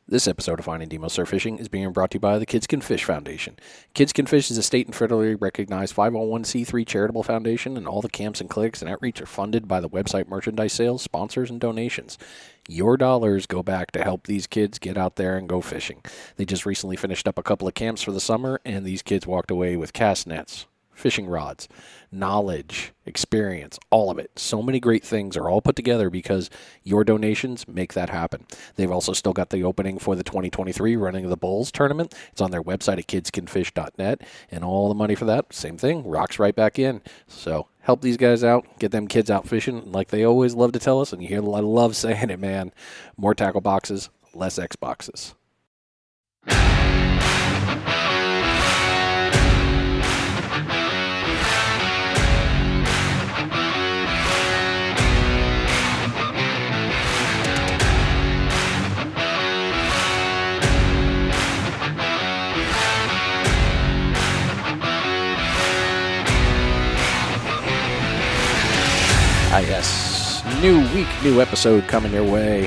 This episode of Finding Demo Surf Fishing is being brought to you by the Kids Can Fish Foundation. Kids Can Fish is a state and federally recognized 501c3 charitable foundation, and all the camps and clinics and outreach are funded by the website merchandise sales, sponsors, and donations. Your dollars go back to help these kids get out there and go fishing. They just recently finished up a couple of camps for the summer, and these kids walked away with cast nets, fishing rods, knowledge, experience, all of it. So many great things are all put together because your donations make that happen. They've also still got the opening for the 2023 Running of the Bulls tournament. It's on their website at kidscanfish.net, and all the money for that, same thing, rocks right back in. So help these guys out, get them kids out fishing like they always love to tell us, and you hear I love saying it, man. More tackle boxes, less X boxes. Yes, new week, new episode coming your way.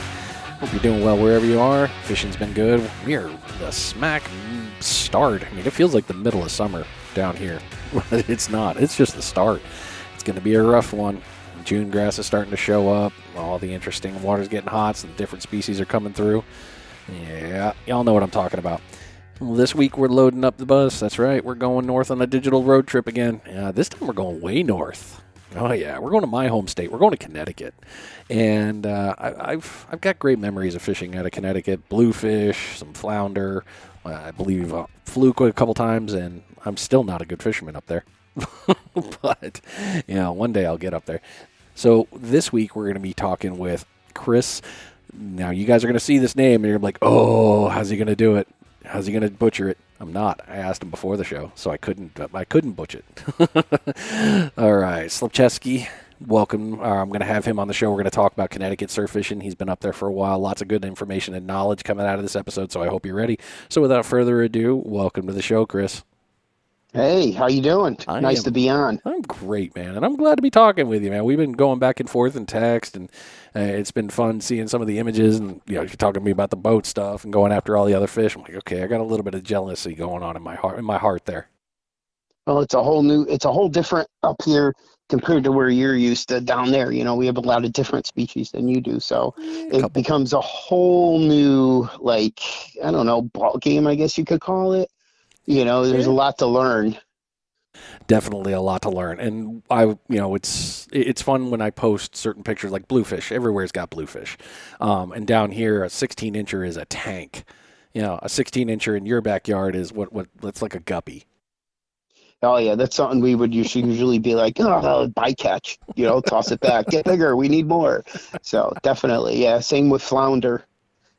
Hope you're doing well wherever you are. Fishing's been good. We're the smack start. I mean, it feels like the middle of summer down here. It's not. It's just the start. It's going to be a rough one. June grass is starting to show up. All the interesting water's getting hot, so the different species are coming through. Yeah, y'all know what I'm talking about. Well, this week we're loading up the bus. That's right. We're going north on a digital road trip again. This time we're going way north. Oh yeah, we're going to my home state. We're going to Connecticut, and I've got great memories of fishing out of Connecticut. Bluefish, some flounder. I believe fluke a couple times, and I'm still not a good fisherman up there. But one day I'll get up there. So this week we're going to be talking with Chris. Now you guys are going to see this name, and you're like, "Oh, how's he going to do it? How's he going to butcher it?" I'm not. I asked him before the show, so I couldn't butcher it. All right, Slupczewski, welcome. I'm going to have him on the show. We're going to talk about Connecticut surf fishing. He's been up there for a while. Lots of good information and knowledge coming out of this episode, so I hope you're ready. So without further ado, welcome to the show, Chris. Hey, how you doing? Nice to be on. I'm great, man, and I'm glad to be talking with you, man. We've been going back and forth in text, and it's been fun seeing some of the images, and you're talking to me about the boat stuff and going after all the other fish. I'm like, okay, I got a little bit of jealousy going on in my heart there. Well, it's a whole different up here compared to where you're used to down there. We have a lot of different species than you do, so it becomes a whole new, I don't know, ball game, I guess you could call it. There's a lot to learn. Definitely a lot to learn. And it's fun when I post certain pictures like bluefish. Everywhere's got bluefish. And down here, a 16-incher is a tank. A 16-incher in your backyard is what that's like a guppy. Oh, yeah, that's something we would usually be like, oh, bycatch, toss it back, get bigger, we need more. So definitely, yeah, same with flounder.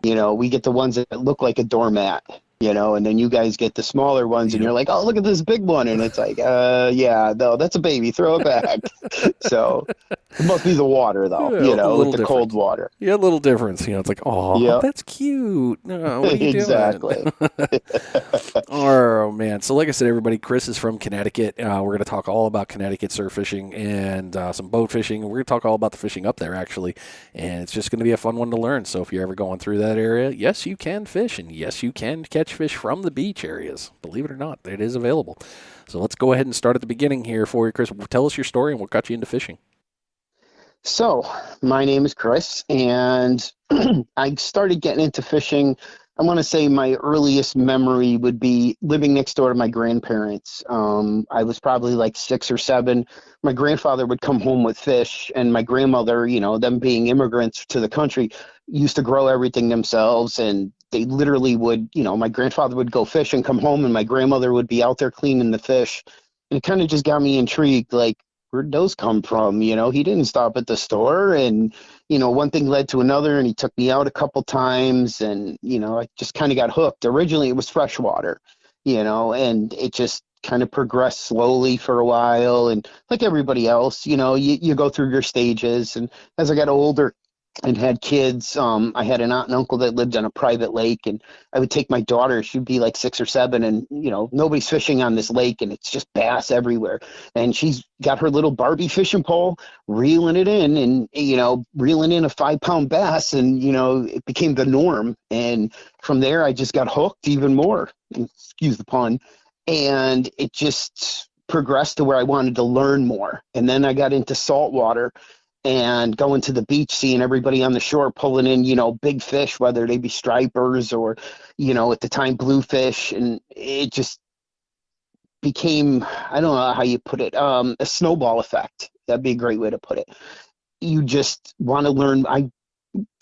We get the ones that look like a doormat. And then you guys get the smaller ones, and you're like, oh, look at this big one. And it's like, yeah, no, that's a baby. Throw it back. So it must be the water, though, with the cold water. Yeah, a little difference. It's like, oh, That's cute. No, what are you exactly. doing? Oh, man. So like I said, everybody, Chris is from Connecticut. We're going to talk all about Connecticut surf fishing and some boat fishing. We're going to talk all about the fishing up there, actually. And it's just going to be a fun one to learn. So if you're ever going through that area, yes, you can fish, and yes, you can catch fish from the beach areas. Believe it or not, it is available. So let's go ahead and start at the beginning here for you, Chris. Tell us your story and what got you into fishing. So my name is Chris, and I started getting into fishing. I want to say my earliest memory would be living next door to my grandparents. I was probably like 6 or 7. My grandfather would come home with fish, and my grandmother, them being immigrants to the country, used to grow everything themselves, and they literally would, my grandfather would go fish and come home, and my grandmother would be out there cleaning the fish. And it kind of just got me intrigued, like, where'd those come from? He didn't stop at the store, and, one thing led to another, and he took me out a couple times, and, I just kind of got hooked. Originally, it was freshwater, and it just kind of progressed slowly for a while. And like everybody else, you go through your stages. And as I got older, and had kids. I had an aunt and uncle that lived on a private lake, and I would take my daughter. She'd be like 6 or 7, and nobody's fishing on this lake, and it's just bass everywhere. And she's got her little Barbie fishing pole, reeling it in, and reeling in a 5-pound bass, and it became the norm. And from there, I just got hooked even more. Excuse the pun. And it just progressed to where I wanted to learn more. And then I got into saltwater and going to the beach, seeing everybody on the shore pulling in, big fish, whether they be stripers or, at the time bluefish. And it just became, I don't know how you put it, a snowball effect. That'd be a great way to put it. You just want to learn. I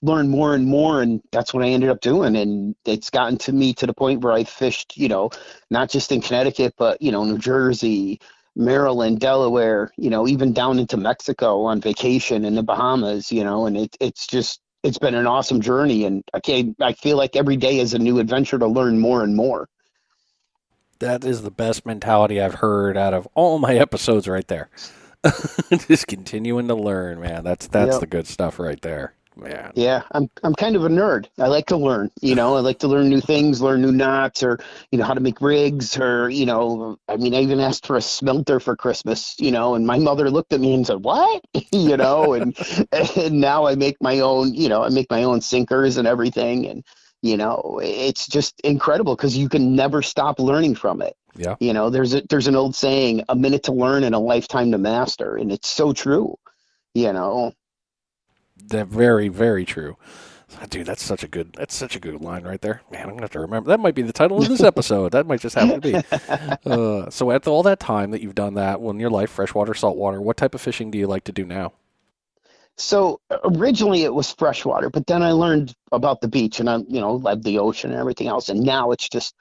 learned more and more, and that's what I ended up doing. And it's gotten to me to the point where I fished, not just in Connecticut, but, New Jersey, Maryland, Delaware, even down into Mexico on vacation in the Bahamas, and it's been an awesome journey. And I feel like every day is a new adventure to learn more and more. That is the best mentality I've heard out of all my episodes right there. Just continuing to learn, man. That's Yep. the good stuff right there. Man. Yeah, I'm kind of a nerd. I like to learn, I like to learn new things, learn new knots, or, how to make rigs, or, I even asked for a smelter for Christmas, and my mother looked at me and said, what? And now I make my own, I make my own sinkers and everything. And, it's just incredible because you can never stop learning from it. Yeah. There's an old saying, a minute to learn and a lifetime to master. And it's so true, That very, very true. Dude, that's such a good line right there. Man, I'm gonna have to remember. That might be the title of this episode. That might just happen to be. So at all that time that you've done that, in your life, freshwater, saltwater, what type of fishing do you like to do now? So originally it was freshwater, but then I learned about the beach and I, loved the ocean and everything else. And now it's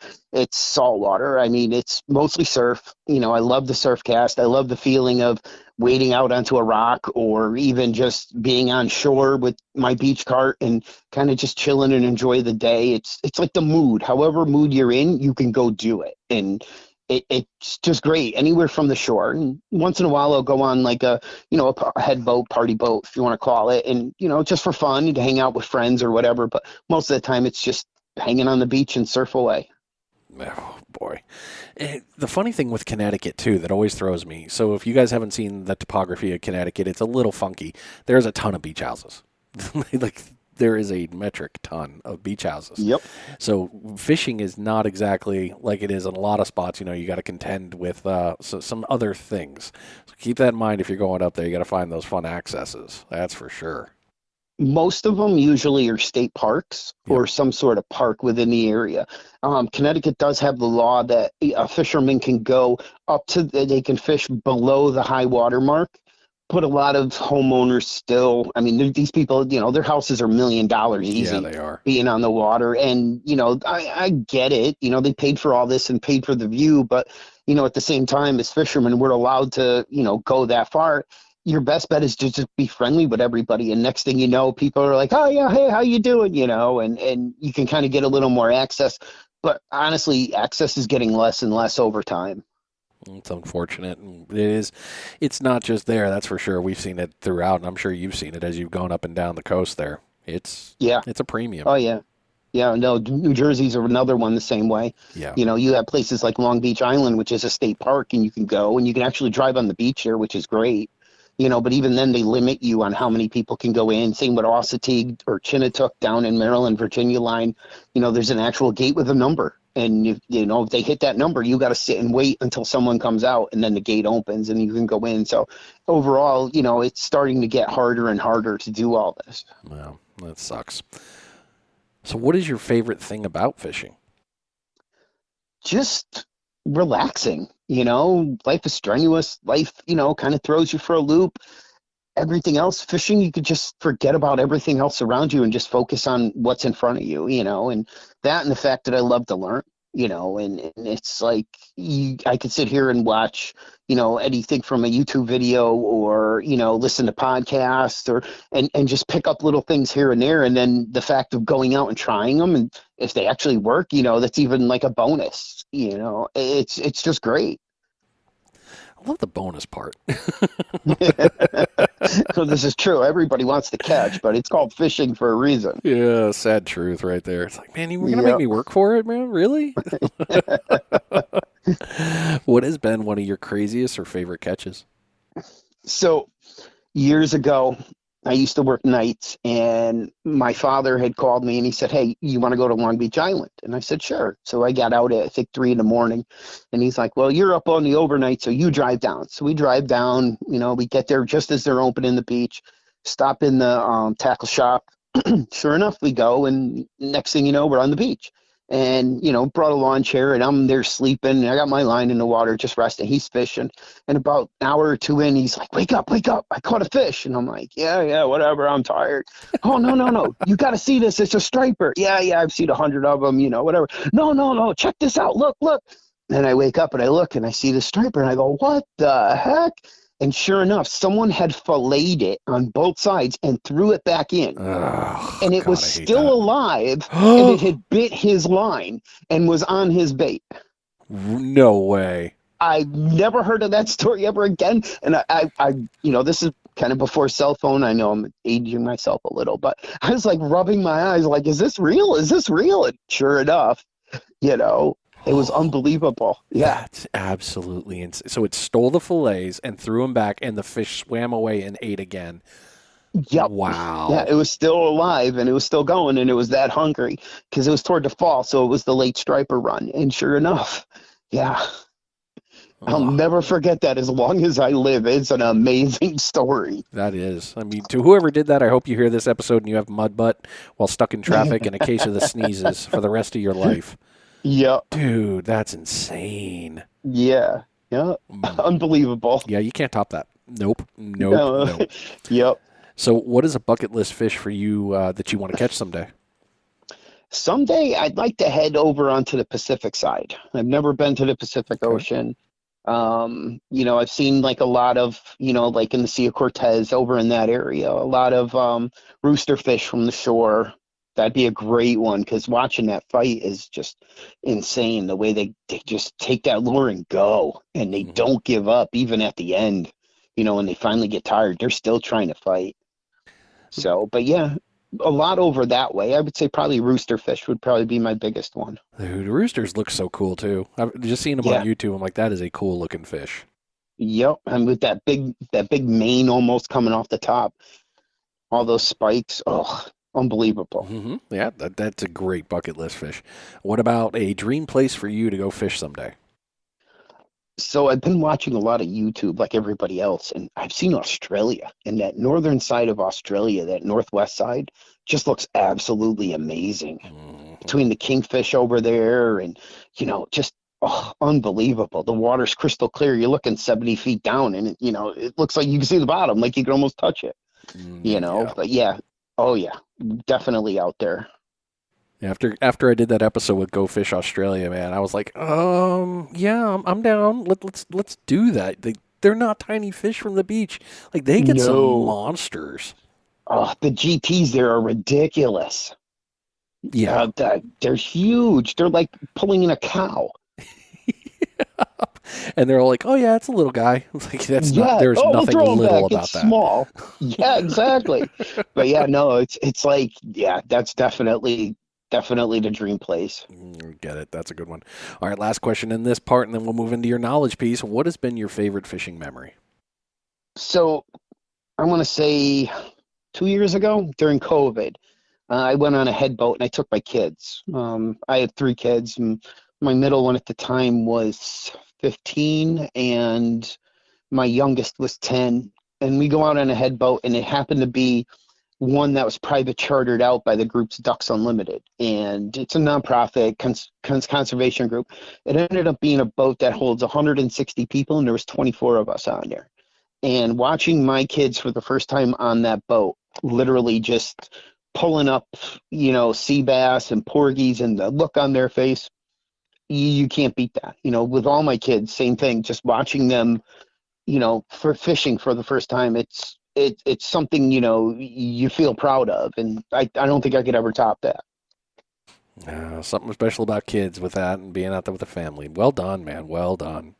saltwater. I mean, it's mostly surf. I love the surf cast. I love the feeling of wading out onto a rock or even just being on shore with my beach cart and kind of just chilling and enjoy the day. It's like the mood, however mood you're in, you can go do it. And it's just great anywhere from the shore. And once in a while I'll go on like a head boat, party boat, if you want to call it, and just for fun to hang out with friends or whatever. But most of the time it's just hanging on the beach and surf away. Oh boy. The funny thing with Connecticut too that always throws me. So if you guys haven't seen the topography of Connecticut, it's a little funky. There's a ton of beach houses. Like there is a metric ton of beach houses. Yep. So fishing is not exactly like it is in a lot of spots. You got to contend with some other things. So keep that in mind if you're going up there. You got to find those fun accesses. That's for sure. Most of them usually are state parks or some sort of park within the area. Connecticut does have the law that a fisherman can go they can fish below the high water mark. But a lot of homeowners still, these people, their houses are $1 million easy. Yeah, they are. Being on the water. And, I get it. They paid for all this and paid for the view. But, at the same time, as fishermen, we're allowed to, go that far. Your best bet is to just be friendly with everybody. And next thing you know, people are like, oh, yeah, hey, how you doing? And you can kind of get a little more access. But honestly, access is getting less and less over time. It's unfortunate. And it's not just there, that's for sure. We've seen it throughout, and I'm sure you've seen it as you've gone up and down the coast there. It's a premium. Oh, yeah. Yeah, no, New Jersey's another one the same way. Yeah. You have places like Long Beach Island, which is a state park, and you can go, and you can actually drive on the beach there, which is great. But even then they limit you on how many people can go in. Same with Ossatig or Chinatook down in Maryland, Virginia line. There's an actual gate with a number. And if they hit that number, you got to sit and wait until someone comes out and then the gate opens and you can go in. So overall, it's starting to get harder and harder to do all this. Well, that sucks. So what is your favorite thing about fishing? Just relaxing. Life is strenuous. Life, kind of throws you for a loop. Everything else, fishing, you could just forget about everything else around you and just focus on what's in front of you, and that and the fact that I love to learn, and it's like I could sit here and watch, anything from a YouTube video or, listen to podcasts and just pick up little things here and there. And then the fact of going out and trying them, and if they actually work, that's even like a bonus, it's just great. I love the bonus part. So this is true. Everybody wants to catch, but it's called fishing for a reason. Yeah, sad truth right there. It's like, man, you were going to make Yep. me work for it, man? Really? What has been one of your craziest or favorite catches? So years ago, I used to work nights, and my father had called me and he said, "Hey, you want to go to Long Beach Island?" And I said, "Sure." So I got out at, I think, 3 a.m. And he's like, "Well, you're up on the overnight, so you drive down." So we drive down, we get there just as they're opening the beach, stop in the tackle shop. Sure enough, we go, and next thing you know, we're on the beach. And, brought a lawn chair, and I'm there sleeping, and I got my line in the water, just resting. He's fishing. And about an hour or two in, he's like, wake up, I caught a fish." And I'm like, yeah, whatever, I'm tired. "Oh, no, you got to see this. It's a striper." Yeah, I've seen 100 of them, whatever. No, check this out. Look. And I wake up and I look and I see the striper and I go, what the heck? And sure enough, someone had filleted it on both sides and threw it back in. Oh, And it God, was I hate still that. alive, and it had bit his line and was on his bait. No way. I've never heard of that story ever again. And I this is kind of before cell phone. I know I'm aging myself a little, but I was like rubbing my eyes like, is this real? Is this real? And sure enough, it was unbelievable. Yeah. That's absolutely insane. So it stole the fillets and threw them back, and the fish swam away and ate again. Yep. Wow. Yeah, it was still alive and it was still going, and it was that hungry because it was toward the fall. So it was the late striper run. And sure enough, yeah. I'll Oh, never forget that as long as I live. It's an amazing story. that is. I mean, to whoever did that, I hope you hear this episode and you have mud butt while stuck in traffic and a case of the sneezes for the rest of your life. Yep. Dude, that's insane. Yeah. Unbelievable. Yeah, you can't top that. Nope. No. Yep. So what is a bucket list fish for you that you want to catch someday? Someday I'd like to head over onto the Pacific side. I've never been to the Pacific Ocean. I've seen like a lot of, like in the Sea of Cortez over in that area, a lot of rooster fish from the shore. That'd be a great one because watching that fight is just insane. The way they just take that lure and go, and they don't give up even at the end. When they finally get tired, they're still trying to fight. So, but yeah, a lot over that way. I would say probably rooster fish would probably be my biggest one. Dude, roosters look so cool too. I've just seen them on YouTube. I'm like, that is a cool looking fish. Yep, and with that big mane almost coming off the top, all those spikes. Oh, unbelievable. Yeah, that's a great bucket list fish. What about a dream place for you to go fish someday? So I've been watching a lot of YouTube like everybody else, and I've seen Australia, and that northern side of Australia, that northwest side, just looks absolutely amazing. Between the kingfish over there and, just unbelievable. The water's crystal clear. You're looking 70 feet down, and, it looks like you can see the bottom, like you can almost touch it, Yeah. But yeah, oh yeah, definitely out there. After I did that episode with GoFish Australia, man, I was like, yeah, I'm down. Let's do that. They're not tiny fish from the beach. Like they get some monsters. Oh, the GPs there are ridiculous. Yeah, they're huge. They're like pulling in a cow. And they're all like, "Oh yeah, it's a little guy." It's like that's not. There's we'll nothing throw 'em little back. about It's that. small. Yeah, exactly. But yeah, no, it's like, yeah, that's definitely the dream place. Get it. That's a good one. All right, last question in this part, and then we'll move into your knowledge piece. What has been your favorite fishing memory? So I want to say 2 years ago during COVID, I went on a head boat and I took my kids. I had 3 kids, and my middle one at the time was 15, and my youngest was 10. And we go out on a head boat, and it happened to be one that was private chartered out by the group's Ducks Unlimited. And it's a nonprofit conservation group. It ended up being a boat that holds 160 people, and there was 24 of us on there. And watching my kids for the first time on that boat, literally just pulling up, sea bass and porgies, and the look on their face, you can't beat that. With all my kids, same thing, just watching them, for fishing for the first time, it's something, you feel proud of. And I don't think I could ever top that. Something special about kids with that and being out there with the family. Well done, man. Well done.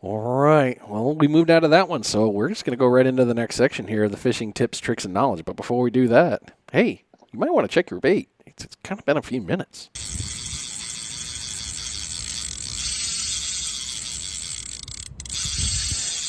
All right. Well, we moved out of that one, so we're just going to go right into the next section here, the fishing tips, tricks, and knowledge. But before we do that, hey, you might want to check your bait. It's kind of been a few minutes.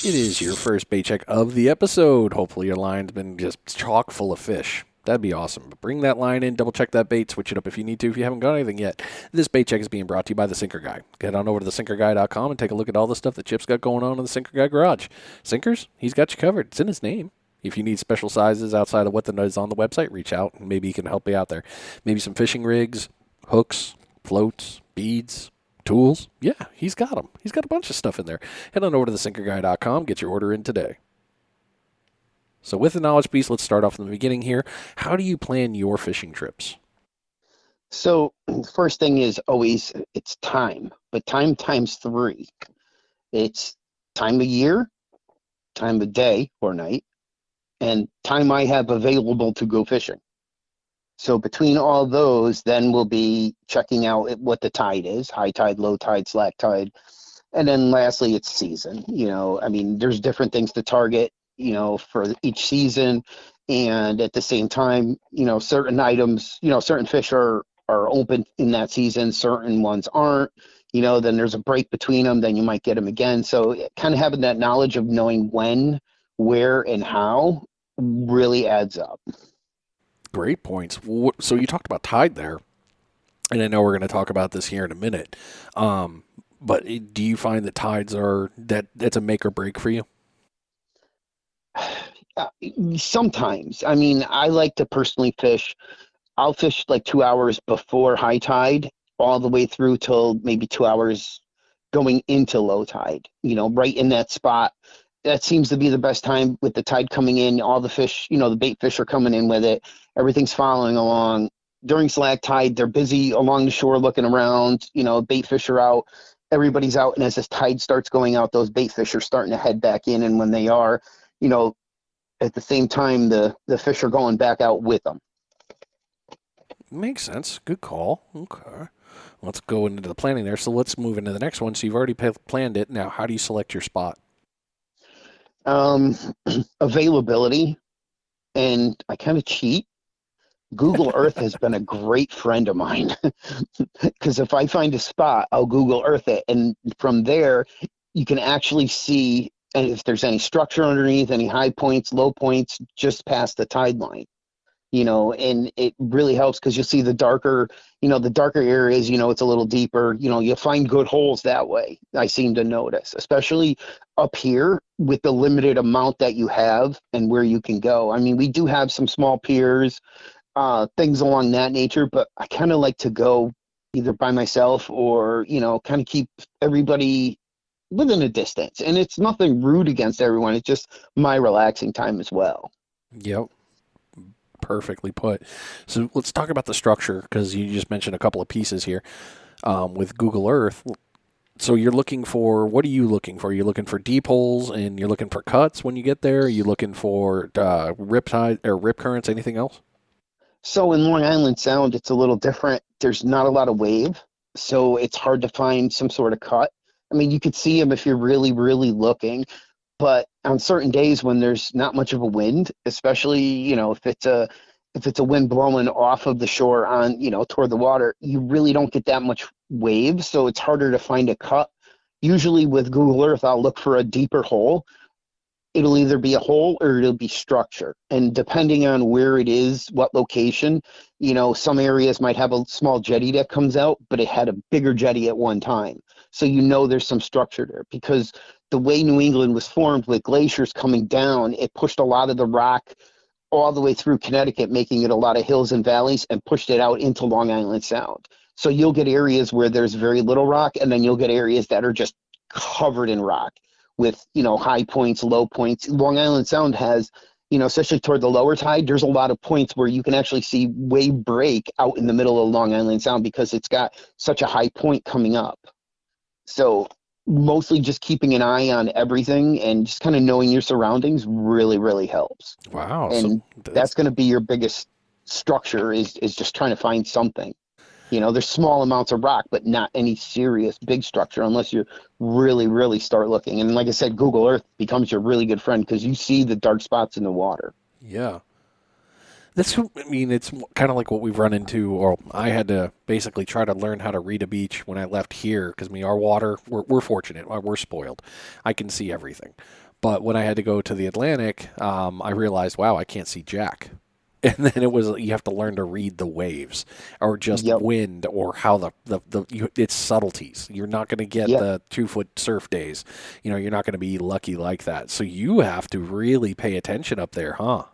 It is your first bait check of the episode. Hopefully your line's been just chock full of fish. That'd be awesome. But bring that line in, double check that bait, switch it up if you need to, if you haven't got anything yet. This bait check is being brought to you by the Sinker Guy. Get on over to thesinkerguy.com and take a look at all the stuff that Chip's got going on in the Sinker Guy garage. Sinkers, he's got you covered. It's in his name. If you need special sizes outside of what is on the website, reach out and maybe he can help you out there. Maybe some fishing rigs, hooks, floats, beads, tools. Yeah, he's got them. He's got a bunch of stuff in there. Head on over to thesinkerguy.com. Get your order in today. So with the knowledge piece, let's start off from the beginning here. How do you plan your fishing trips? So the first thing is always it's time, but time times 3. It's time of year, time of day or night, and time I have available to go fishing. So between all those, then we'll be checking out what the tide is, high tide, low tide, slack tide. And then lastly, it's season. There's different things to target, for each season. And at the same time, certain items, certain fish are open in that season, certain ones aren't. Then there's a break between them, then you might get them again. So kind of having that knowledge of knowing when, where, and how really adds up. Great points. So you talked about tide there, and I know we're going to talk about this here in a minute. But do you find that tides that's a make or break for you? Sometimes. I like to personally fish. I'll fish like 2 hours before high tide, all the way through till maybe 2 hours going into low tide, right in that spot. That seems to be the best time with the tide coming in. All the fish, the bait fish are coming in with it. Everything's following along. During slack tide, they're busy along the shore looking around. Bait fish are out. Everybody's out. And as this tide starts going out, those bait fish are starting to head back in. And when they are, at the same time, the fish are going back out with them. Makes sense. Good call. Okay. Let's go into the planning there. So let's move into the next one. So you've already planned it. Now, how do you select your spot? Availability, and I kind of cheat. Google Earth has been a great friend of mine because if I find a spot, I'll Google Earth it, and from there you can actually see if there's any structure underneath, any high points, low points, just past the tide line. And it really helps because you'll see the darker areas, it's a little deeper, you'll find good holes that way. I seem to notice, especially up here with the limited amount that you have and where you can go. We do have some small piers, things along that nature, but I kind of like to go either by myself or, kind of keep everybody within a distance. And it's nothing rude against everyone. It's just my relaxing time as well. Yep. Perfectly put. So let's talk about the structure because you just mentioned a couple of pieces here with Google Earth. So what are you looking for? You're looking for deep holes and you're looking for cuts when you get there? Are you looking for rip tide or rip currents, anything else? So in Long Island Sound, it's a little different. There's not a lot of wave, so it's hard to find some sort of cut. You could see them if you're really, really looking. But on certain days when there's not much of a wind, especially, if it's a wind blowing off of the shore on, toward the water, you really don't get that much wave. So it's harder to find a cut. Usually with Google Earth, I'll look for a deeper hole. It'll either be a hole or it'll be structure. And depending on where it is, what location, some areas might have a small jetty that comes out, but it had a bigger jetty at one time. So there's some structure there because the way New England was formed with glaciers coming down, it pushed a lot of the rock all the way through Connecticut, making it a lot of hills and valleys, and pushed it out into Long Island Sound. So you'll get areas where there's very little rock, and then you'll get areas that are just covered in rock with, high points, low points. Long Island Sound has, especially toward the lower tide, there's a lot of points where you can actually see wave break out in the middle of Long Island Sound because it's got such a high point coming up. So mostly just keeping an eye on everything and just kind of knowing your surroundings really, really helps. Wow. And that's going to be your biggest structure is just trying to find something. There's small amounts of rock, but not any serious big structure unless you really, really start looking. And like I said, Google Earth becomes your really good friend because you see the dark spots in the water. Yeah. It's kind of like what we've run into, or I had to basically try to learn how to read a beach when I left here because, our water, we're fortunate. We're spoiled. I can see everything. But when I had to go to the Atlantic, I realized, wow, I can't see jack. And then you have to learn to read the waves or just Yep. wind or how it's subtleties. You're not going to get Yep. the 2-foot surf days. You're not going to be lucky like that. So you have to really pay attention up there, huh?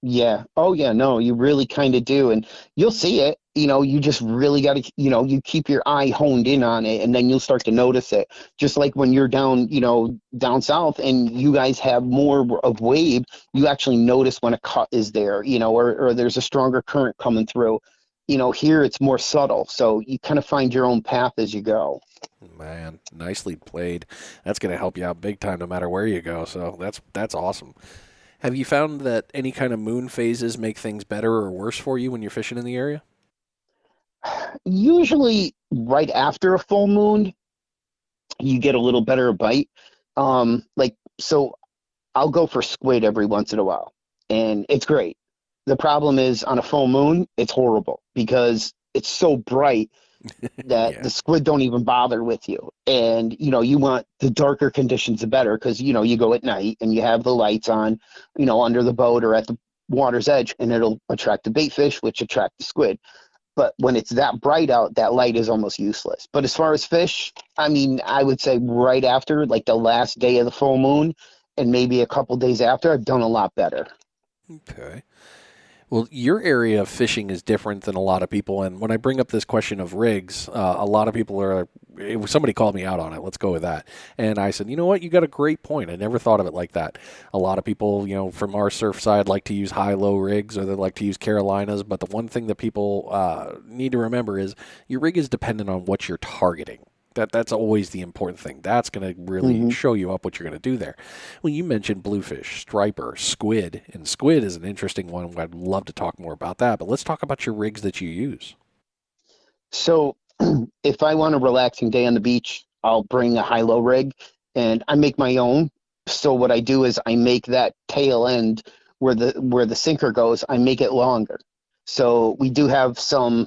Yeah. Oh, yeah. No, you really kind of do. And you'll see it. You just really got to, you keep your eye honed in on it and then you'll start to notice it. Just like when you're down, down south and you guys have more of wave, you actually notice when a cut is there, or there's a stronger current coming through. Here it's more subtle. So you kind of find your own path as you go. Man, nicely played. That's going to help you out big time no matter where you go. So that's awesome. Have you found that any kind of moon phases make things better or worse for you when you're fishing in the area? Usually right after a full moon, you get a little better bite. So I'll go for squid every once in a while, and it's great. The problem is on a full moon, it's horrible because it's so bright that Yeah. the squid don't even bother with you. And, you want the darker conditions the better because, you go at night and you have the lights on, under the boat or at the water's edge, and it'll attract the bait fish, which attract the squid. But when it's that bright out, that light is almost useless. But as far as fish, I would say right after, like the last day of the full moon, and maybe a couple days after, I've done a lot better. Okay. Well, your area of fishing is different than a lot of people. And when I bring up this question of rigs, a lot of people somebody called me out on it. Let's go with that. And I said, you know what? You got a great point. I never thought of it like that. A lot of people, from our surf side like to use high-low rigs or they like to use Carolinas. But the one thing that people need to remember is your rig is dependent on what you're targeting. That's always the important thing. That's going to really show you up what you're going to do there. Well, you mentioned bluefish, striper, squid, and squid is an interesting one. I'd love to talk more about that, but let's talk about your rigs that you use. So if I want a relaxing day on the beach, I'll bring a high-low rig, and I make my own. So what I do is I make that tail end where the sinker goes, I make it longer. So we do have some,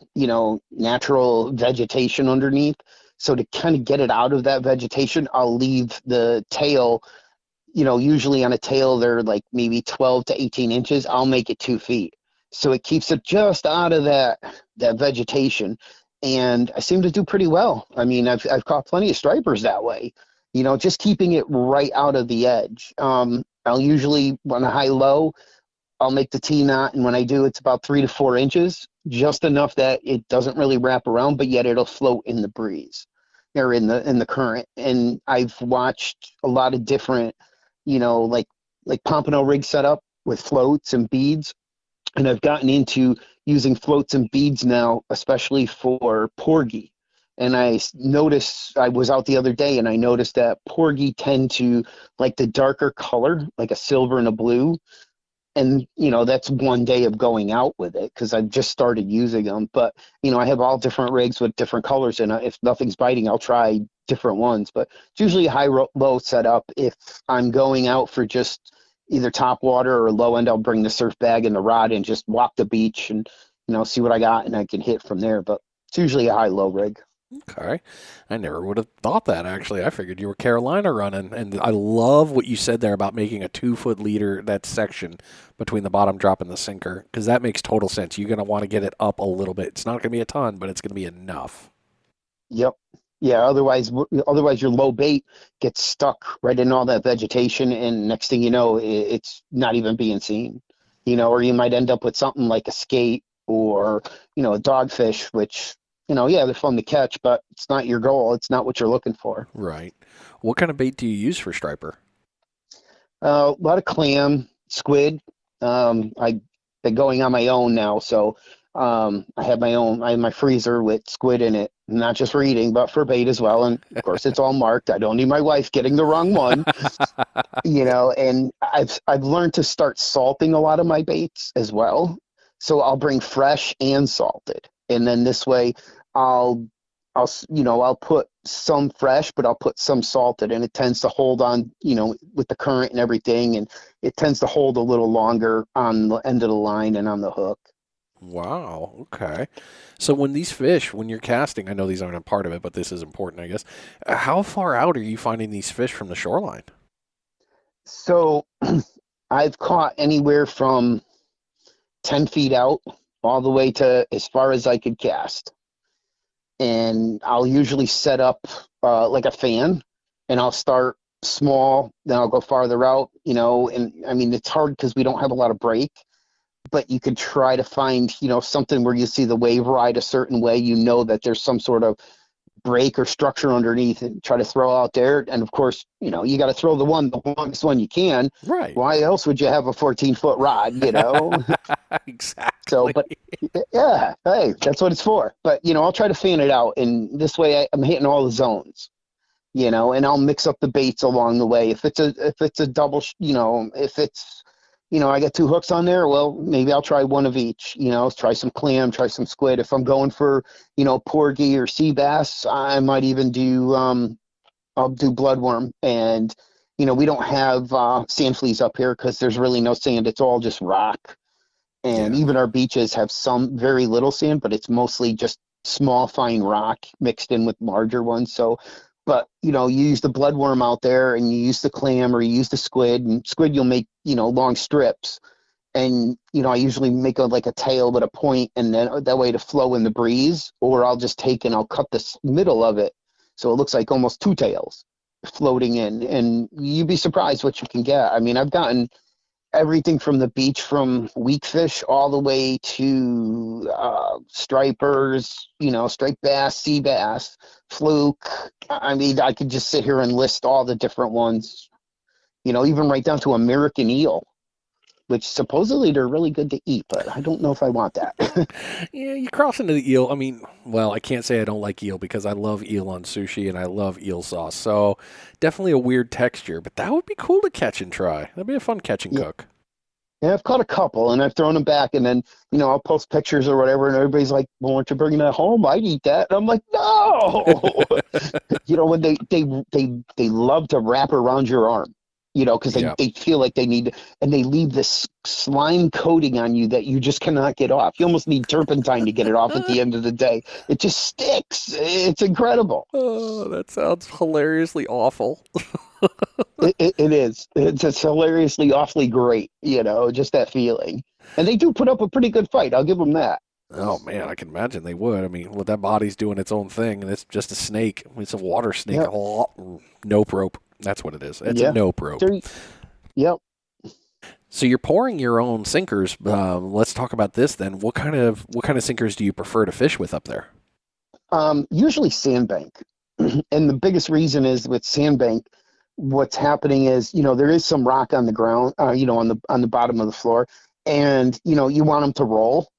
natural vegetation underneath. So to kind of get it out of that vegetation, I'll leave the tail, usually on a tail, they're like maybe 12 to 18 inches. I'll make it 2 feet. So it keeps it just out of that vegetation. And I seem to do pretty well. I've caught plenty of stripers that way, just keeping it right out of the edge. I'll usually, on a high-low, I'll make the T-knot, and when I do, it's about 3 to 4 inches, just enough that it doesn't really wrap around, but yet it'll float in the breeze or in the current. And I've watched a lot of different, like pompano rig setup with floats and beads, and I've gotten into using floats and beads now, especially for porgy. And I was out the other day and I noticed that porgy tend to like the darker color, like a silver and a blue. And, that's one day of going out with it because I've just started using them. But, I have all different rigs with different colors. And if nothing's biting, I'll try different ones. But it's usually a high-low setup. If I'm going out for just either top water or low end, I'll bring the surf bag and the rod and just walk the beach and, see what I got and I can hit from there. But it's usually a high-low rig. Okay. I never would have thought that, actually. I figured you were Carolina running. And I love what you said there about making a 2-foot leader, that section between the bottom drop and the sinker, because that makes total sense. You're going to want to get it up a little bit. It's not going to be a ton, but it's going to be enough. Yep. Yeah. Otherwise your low bait gets stuck right in all that vegetation, and next thing you know, it's not even being seen. Or you might end up with something like a skate or a dogfish, which yeah, they're fun to catch, but it's not your goal. It's not what you're looking for. Right. What kind of bait do you use for striper? A lot of clam, squid. I've been going on my own now, so I have my freezer with squid in it, not just for eating, but for bait as well. And of course, it's all marked. I don't need my wife getting the wrong one, And I've learned to start salting a lot of my baits as well. So I'll bring fresh and salted, and then this way, I'll put some fresh, but I'll put some salted, and it tends to hold on, with the current and everything, and it tends to hold a little longer on the end of the line and on the hook. Wow. Okay. So when you're casting, I know these aren't a part of it, but this is important, I guess. How far out are you finding these fish from the shoreline? So I've caught anywhere from 10 feet out all the way to as far as I could cast. And I'll usually set up like a fan, and I'll start small, then I'll go farther out, and I mean, it's hard because we don't have a lot of break, but you could try to find, something where you see the wave ride a certain way, that there's some sort of break or structure underneath, and try to throw out there. And of course, you got to throw the longest one you can. Right. Why else would you have a 14-foot rod, Exactly. So, but yeah, hey, that's what it's for. But, I'll try to fan it out. And this way I'm hitting all the zones, and I'll mix up the baits along the way. If it's a double, if it's, I got 2 hooks on there, well, maybe I'll try one of each, try some clam, try some squid. If I'm going for, porgy or sea bass, I might even do, I'll do bloodworm. And, we don't have sand fleas up here because there's really no sand. It's all just rock. And even our beaches have some very little sand, but it's mostly just small, fine rock mixed in with larger ones. So, but, you use the bloodworm out there, and you use the clam, or you use the squid. And squid, you'll make, long strips. And, I usually make like a tail with a point, and then that way to flow in the breeze. Or I'll just take and I'll cut the middle of it, so it looks like almost 2 tails floating in. And you'd be surprised what you can get. I mean, I've gotten everything from the beach, from weak fish all the way to stripers, striped bass, sea bass, fluke. I mean, I could just sit here and list all the different ones, even right down to American eel, which supposedly they're really good to eat, but I don't know if I want that. Yeah, you cross into the eel. I mean, well, I can't say I don't like eel, because I love eel on sushi and I love eel sauce. So definitely a weird texture, but that would be cool to catch and try. That'd be a fun catch and cook. Yeah, I've caught a couple, and I've thrown them back, and then, I'll post pictures or whatever, and everybody's like, well, aren't you bringing that home? I'd eat that. And I'm like, no! When they love to wrap around your arm, because they feel like they need, and they leave this slime coating on you that you just cannot get off. You almost need turpentine to get it off at the end of the day. It just sticks. It's incredible. Oh, that sounds hilariously awful. It is. It's hilariously awfully great, just that feeling. And they do put up a pretty good fight. I'll give them that. Oh, man, I can imagine they would. I mean, well, that body's doing its own thing, and it's just a snake. It's a water snake. Yep. Oh, nope rope. That's what it is. It's a nope rope. Yep. So you're pouring your own sinkers. Let's talk about this then. What kind of sinkers do you prefer to fish with up there? Usually sandbank. And the biggest reason is with sandbank, what's happening is, there is some rock on the ground, on the bottom of the floor, and, you want them to roll.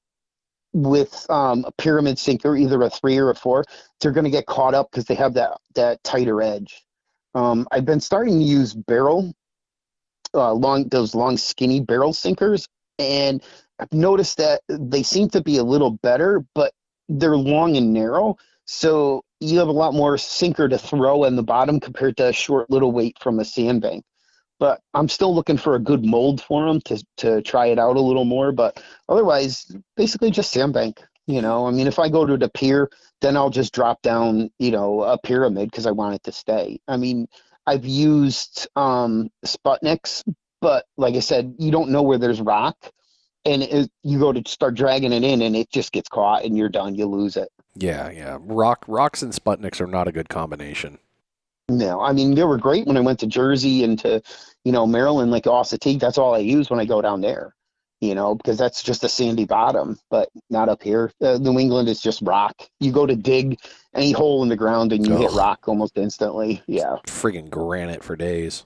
With a pyramid sinker, either a 3 or a 4, they're going to get caught up because they have that tighter edge. I've been starting to use those long skinny barrel sinkers, and I've noticed that they seem to be a little better, but they're long and narrow, so you have a lot more sinker to throw in the bottom compared to a short little weight from a sandbank. But I'm still looking for a good mold for them to try it out a little more. But otherwise, basically just sandbank. I mean, if I go to the pier, then I'll just drop down, a pyramid because I want it to stay. I mean, I've used Sputniks, but like I said, you don't know where there's rock. And you go to start dragging it in, and it just gets caught, and you're done. You lose it. Yeah. Rocks and Sputniks are not a good combination. No, I mean, they were great when I went to Jersey and to, Maryland, like Ossatique. That's all I use when I go down there, because that's just a sandy bottom, but not up here. New England is just rock. You go to dig any hole in the ground and you hit rock almost instantly. Yeah. Friggin' granite for days.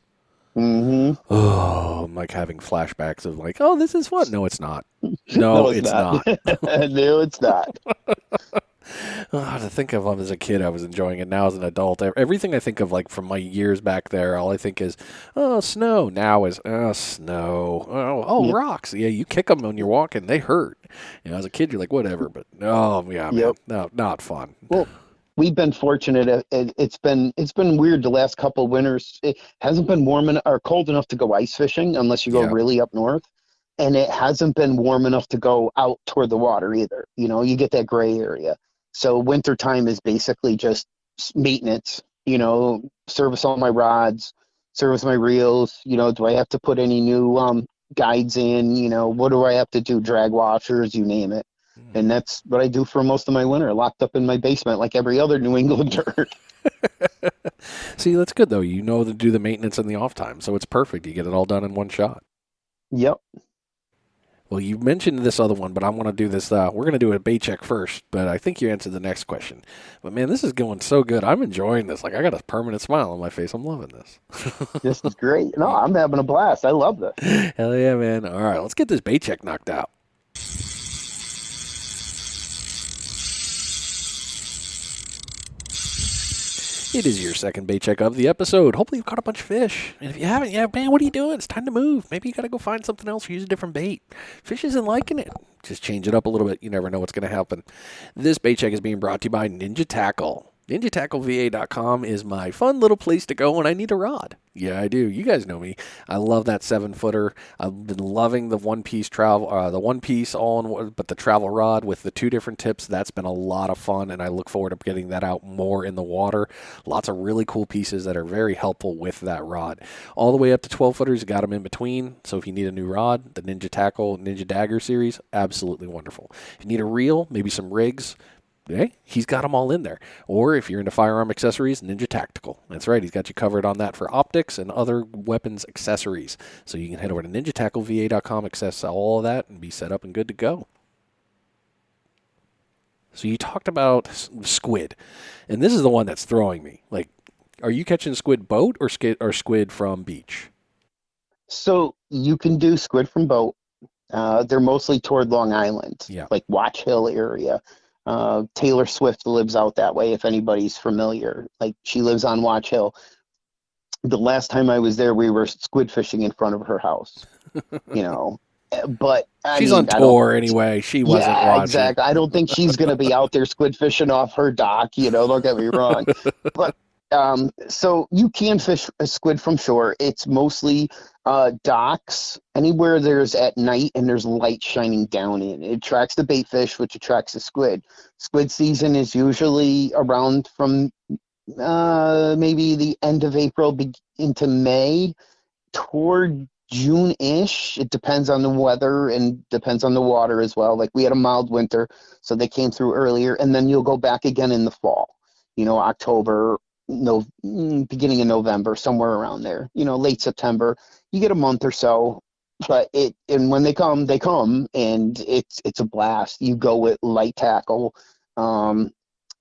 Mm-hmm. Oh, I'm like having flashbacks of like, oh, this is fun. No, it's not. No, it's not. No, it's not. To think of as a kid, I was enjoying it. Now as an adult, everything I think of, like from my years back there, all I think is, oh, snow. Now is, oh, snow. Oh, Yep. rocks. Yeah, you kick them when you're walking, they hurt. As a kid, you're like, whatever. But oh, yeah, man, Yep. no, not fun. Well, we've been fortunate. It's been weird the last couple winters. It hasn't been warm or cold enough to go ice fishing unless you go Yeah. really up north, and it hasn't been warm enough to go out toward the water either. You get that gray area. So winter time is basically just maintenance. Service all my rods, service my reels. Do I have to put any new guides in? What do I have to do? Drag washers, you name it. And that's what I do for most of my winter, locked up in my basement like every other New Englander. See, that's good, though. You know to do the maintenance in the off time, so it's perfect. You get it all done in one shot. Yep. Well, you mentioned this other one, but I want to do this. We're going to do a bait check first, but I think you answered the next question. But, man, this is going so good. I'm enjoying this. Like, I got a permanent smile on my face. I'm loving this. This is great. No, I'm having a blast. I love this. Hell yeah, man. All right, let's get this bait check knocked out. It is your second bait check of the episode. Hopefully you've caught a bunch of fish. And if you haven't, yeah, man, what are you doing? It's time to move. Maybe you got to go find something else or use a different bait. Fish isn't liking it. Just change it up a little bit. You never know what's going to happen. This bait check is being brought to you by Ninja Tackle. NinjaTackleVA.com is my fun little place to go when I need a rod. Yeah, I do. You guys know me. I love that 7-footer. I've been loving the one-piece travel, but the travel rod with the 2 different tips. That's been a lot of fun, and I look forward to getting that out more in the water. Lots of really cool pieces that are very helpful with that rod. All the way up to 12-footers, you got them in between. So if you need a new rod, the Ninja Tackle, Ninja Dagger series, absolutely wonderful. If you need a reel, maybe some rigs, hey, he's got them all in there. Or if you're into firearm accessories, Ninja Tactical. That's right, he's got you covered on that for optics and other weapons accessories. So you can head over to NinjaTackleVA.com, access all of that, and be set up and good to go. So you talked about squid, and this is the one that's throwing me. Like, are you catching squid boat or squid from beach? So you can do squid from boat. They're mostly toward Long Island, like Watch Hill area. Taylor Swift lives out that way, if anybody's familiar. Like, she lives on Watch Hill. The last time I was there, we were squid fishing in front of her house. But she's on tour anyway. She wasn't watching. Exactly. I don't think she's going to be out there squid fishing off her dock. Don't get me wrong. But so you can fish a squid from shore. It's mostly docks, anywhere there's at night and there's light shining down in. It attracts the bait fish, which attracts the squid. Squid season is usually around from maybe the end of April into May, toward June-ish. It depends on the weather and depends on the water as well. Like, we had a mild winter, so they came through earlier, and then you'll go back again in the fall. October, beginning of November, somewhere around there. Late September. You get a month or so, but when they come, and it's a blast. You go with light tackle,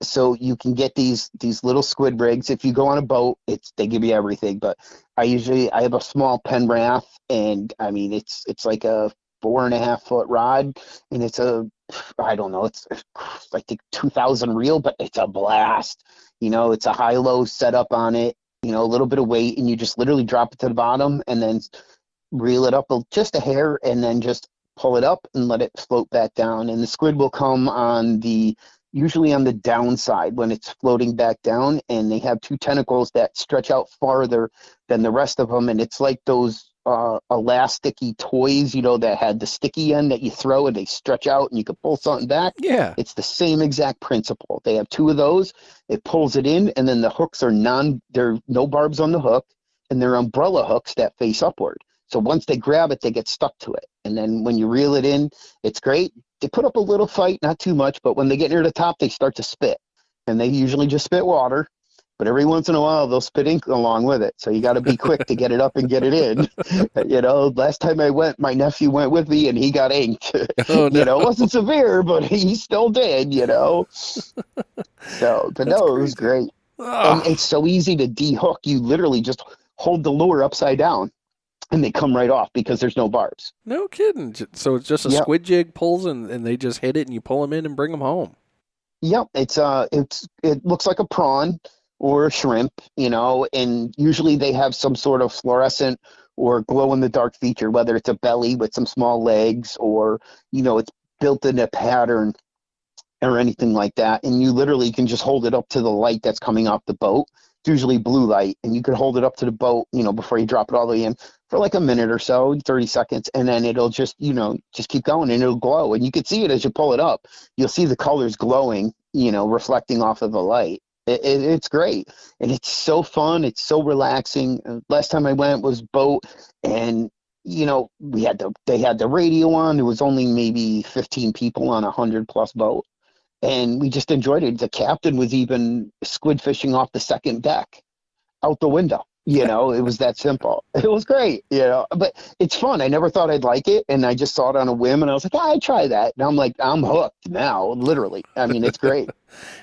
so you can get these little squid rigs. If you go on a boat, they give you everything. But I have a small Penn Wrath, and I mean it's like a 4.5-foot rod, and it's I don't know, it's like the 2,000 reel, but it's a blast. It's a high-low setup on it. A little bit of weight, and you just literally drop it to the bottom and then reel it up just a hair and then just pull it up and let it float back down. And the squid will come usually on the downside when it's floating back down, and they have 2 tentacles that stretch out farther than the rest of them. And it's like those elasticy toys, that had the sticky end that you throw and they stretch out and you can pull something back. Yeah. It's the same exact principle. They have 2 of those. It pulls it in, and then the hooks there are no barbs on the hook, and they're umbrella hooks that face upward. So once they grab it, they get stuck to it. And then when you reel it in, it's great. They put up a little fight, not too much, but when they get near the top, they start to spit. And they usually just spit water. But every once in a while, they'll spit ink along with it. So you got to be quick to get it up and get it in. Last time I went, my nephew went with me, and he got inked. Oh, no. It wasn't severe, but he still did, So, but no, it was great. And it's so easy to de-hook. You literally just hold the lure upside down, and they come right off because there's no barbs. No kidding. So it's just a squid jig pulls, and they just hit it, and you pull them in and bring them home. Yep, it looks like a prawn or a shrimp, and usually they have some sort of fluorescent or glow in the dark feature, whether it's a belly with some small legs or, it's built in a pattern or anything like that. And you literally can just hold it up to the light that's coming off the boat. It's usually blue light, and you can hold it up to the boat, before you drop it all the way in for like a minute or so, 30 seconds, and then it'll just, just keep going and it'll glow. And you can see it as you pull it up. You'll see the colors glowing, reflecting off of the light. It's great. And it's so fun. It's so relaxing. Last time I went was boat, and they had the radio on. There was only maybe 15 people on a 100+ boat. And we just enjoyed it. The captain was even squid fishing off the second deck out the window. It was that simple. It was great, but it's fun. I never thought I'd like it. And I just saw it on a whim and I was like, I'd try that. And I'm like, I'm hooked now, literally. I mean, it's great.